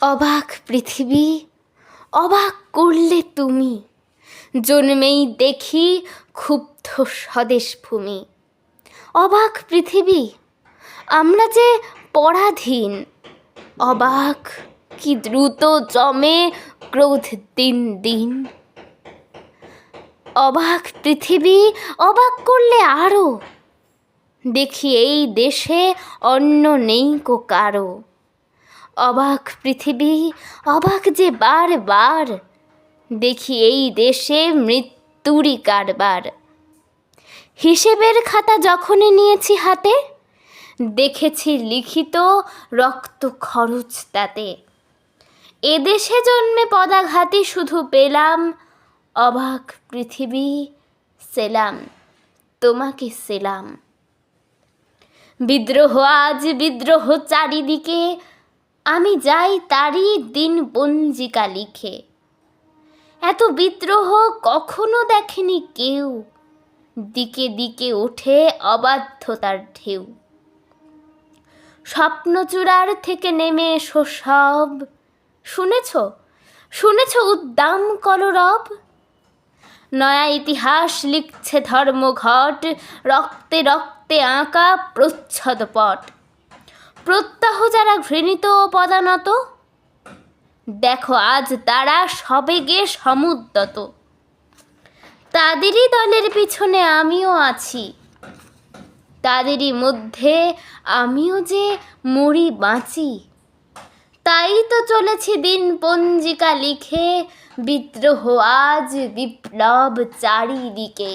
অবাক পৃথিবী, অবাক করলে তুমি, জন্মেই দেখি ক্ষুব্ধ স্বদেশ ভূমি। অবাক পৃথিবী, আমরা যে পরাধীন। অবাক, কি দ্রুত জমে ক্রোধ দিন দিন। অবাক পৃথিবী, অবাক করলে আরো, দেখি এই দেশে অন্য নেই কো কারো। অবাক পৃথিবী, অবাক যে বারবার, দেখি এই দেশে মৃত্যুরই কারবার। হিসেবের খাতা যখনই নিয়েছি হাতে, দেখেছি লিখিত রক্ত খরচ তাতে। এদেশে জন্মে পদাঘাতে শুধু পেলাম, অবাক পৃথিবী সেলাম, তোমাকে সেলাম। বিদ্রোহ আজ বিদ্রোহ চারিদিকে, আমি যাই তারই দিন পঞ্জিকা লিখে। এত বিদ্রোহ কখনো দেখেনি কেউ, দিকে দিকে ওঠে অবাধ্যতার ঢেউ। স্বপ্নচূড়ার থেকে নেমে এসো সব, শুনেছ শুনেছ উদ্দাম কলরব। নয়া ইতিহাস লিখছে ধর্মঘট, রক্তে রক্তে আঁকা প্রচ্ছদপট। প্রত্যাহ যারা ঘৃণিত ও পদানত, দেখো আজ তারা সবেগে সমুদ্যত। তাদেরই দলের পিছনে আমিও আছি, তাদেরই মধ্যে আমিও যে মরি বাঁচি। তাই তো চলেছি দিন পঞ্জিকা লিখে, বিদ্রোহ আজ বিপ্লব চারিদিকে।